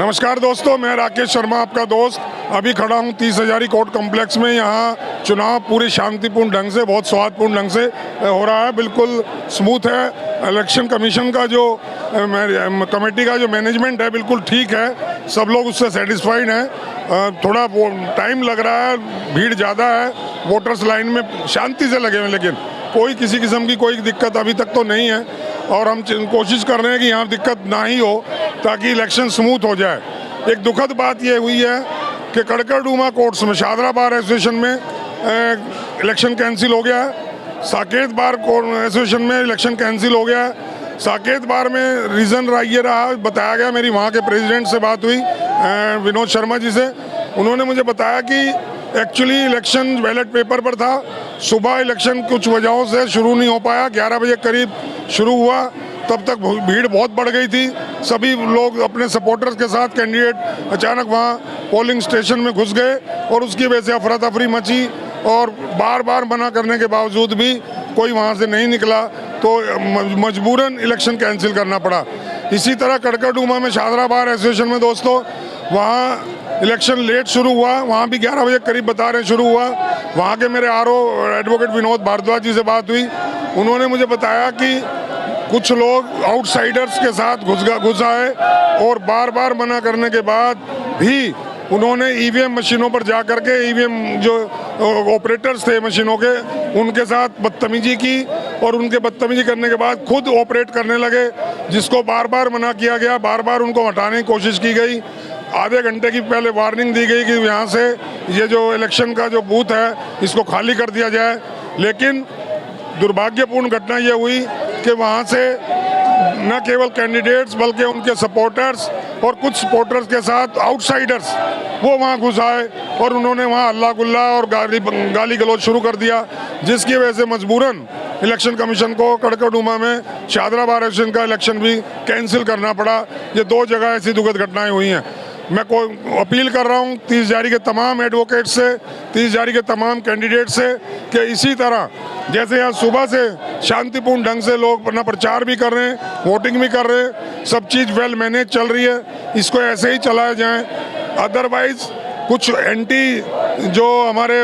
नमस्कार दोस्तों, मैं राकेश शर्मा आपका दोस्त अभी खड़ा हूँ 30 हजारी कोर्ट कॉम्प्लेक्स में। यहाँ चुनाव पूरी शांतिपूर्ण ढंग से, बहुत स्वादपूर्ण ढंग से हो रहा है, बिल्कुल स्मूथ है। इलेक्शन कमीशन का जो कमेटी का जो मैनेजमेंट है बिल्कुल ठीक है, सब लोग उससे सेटिस्फाइड हैं। थोड़ा वो टाइम लग रहा है, भीड़ ज़्यादा है, वोटर्स लाइन में शांति से लगे हुए, लेकिन कोई किसी किस्म की कोई दिक्कत अभी तक तो नहीं है और हम कोशिश कर रहे हैं कि यहाँ दिक्कत ना ही हो ताकि इलेक्शन स्मूथ हो जाए। एक दुखद बात ये हुई है कि कड़कड़डूमा कोर्ट्स में, शाहदरा बार एसोसिएशन में इलेक्शन कैंसिल हो गया है, साकेत बार एसोसिएशन में इलेक्शन कैंसिल हो गया है। साकेत बार में रीज़न ये रहा, बताया गया, मेरी वहाँ के प्रेसिडेंट से बात हुई विनोद शर्मा जी से, उन्होंने मुझे बताया कि एक्चुअली इलेक्शन बैलेट पेपर पर था, सुबह इलेक्शन कुछ वजहों से शुरू नहीं हो पाया, 11 बजे करीब शुरू हुआ, तब तक भीड़ बहुत बढ़ गई थी। सभी लोग अपने सपोर्टर्स के साथ कैंडिडेट अचानक वहाँ पोलिंग स्टेशन में घुस गए और उसकी वजह से अफरा तफरी मची और बार बार मना करने के बावजूद भी कोई वहाँ से नहीं निकला, तो मजबूरन इलेक्शन कैंसिल करना पड़ा। इसी तरह कड़कड़डूमा में शाहदरा बार एसोसिएशन में दोस्तों, वहाँ इलेक्शन लेट शुरू हुआ, वहाँ भी 11 बजे करीब बता रहे शुरू हुआ। वहाँ के मेरे आरओ एडवोकेट विनोद भारद्वाज जी से बात हुई, उन्होंने मुझे बताया कि कुछ लोग आउटसाइडर्स के साथ घुस आए और बार बार मना करने के बाद भी उन्होंने ईवीएम मशीनों पर जा कर के ईवीएम जो ऑपरेटर्स थे मशीनों के, उनके साथ बदतमीजी की और उनके बदतमीजी करने के बाद खुद ऑपरेट करने लगे, जिसको बार बार मना किया गया, बार बार उनको हटाने की कोशिश की गई। आधे घंटे की पहले वार्निंग दी गई कि यहाँ से ये जो इलेक्शन का जो बूथ है इसको खाली कर दिया जाए, लेकिन दुर्भाग्यपूर्ण घटना ये हुई कि वहाँ से न केवल कैंडिडेट्स बल्कि उनके सपोर्टर्स और कुछ सपोर्टर्स के साथ आउटसाइडर्स वो वहाँ घुस आए और उन्होंने वहाँ हल्ला गुल्ला और गाली गलौज शुरू कर दिया, जिसकी वजह से मजबूरन इलेक्शन कमीशन को कड़कड़डूमा में शाहदरा बार एसोसिएशन का इलेक्शन भी कैंसिल करना पड़ा। ये दो जगह ऐसी दुखद घटनाएं हुई हैं। मैं अपील कर रहा हूँ 30 हजारी के तमाम एडवोकेट से, 30 हजारी के तमाम कैंडिडेट से कि इसी तरह जैसे यहाँ सुबह से शांतिपूर्ण ढंग से लोग अपना प्रचार भी कर रहे हैं, वोटिंग भी कर रहे हैं, सब चीज़ वेल मैनेज चल रही है, इसको ऐसे ही चलाया जाए। अदरवाइज कुछ एंटी जो हमारे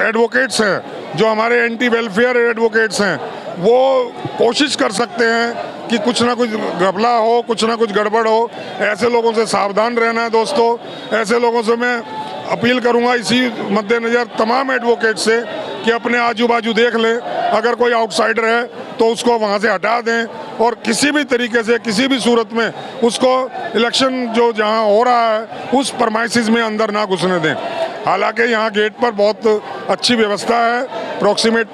एडवोकेट्स हैं, जो हमारे एंटी वेलफेयर एडवोकेट्स हैं, वो कोशिश कर सकते हैं कि कुछ ना कुछ घपला हो, कुछ ना कुछ गड़बड़ हो। ऐसे लोगों से सावधान रहना है दोस्तों। ऐसे लोगों से मैं अपील करूंगा इसी मद्देनज़र तमाम एडवोकेट से कि अपने आजू बाजू देख लें, अगर कोई आउटसाइडर है तो उसको वहाँ से हटा दें और किसी भी तरीके से, किसी भी सूरत में उसको इलेक्शन जो जहाँ हो रहा है उस परमाइसिस में अंदर ना घुसने दें। हालांकि यहाँ गेट पर बहुत अच्छी व्यवस्था है, प्रॉक्सिमेट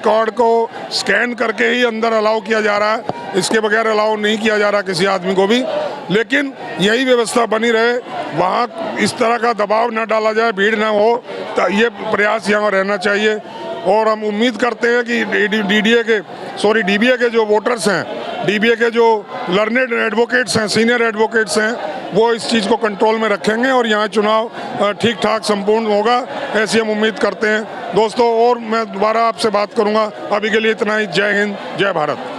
कार्ड को स्कैन करके ही अंदर अलाउ किया जा रहा है, इसके बगैर अलाउ नहीं किया जा रहा किसी आदमी को भी, लेकिन यही व्यवस्था बनी रहे, वहाँ इस तरह का दबाव न डाला जाए, भीड़ ना हो, तो ये प्रयास यहाँ रहना चाहिए। और हम उम्मीद करते हैं कि डीबीए के जो वोटर्स हैं, डीबीए के जो लर्नेड एडवोकेट्स हैं, सीनियर एडवोकेट्स हैं, वो इस चीज़ को कंट्रोल में रखेंगे और यहाँ चुनाव ठीक ठाक संपूर्ण होगा, ऐसी हम उम्मीद करते हैं दोस्तों। और मैं दोबारा आपसे बात करूँगा, अभी के लिए इतना ही। जय हिंद, जय भारत।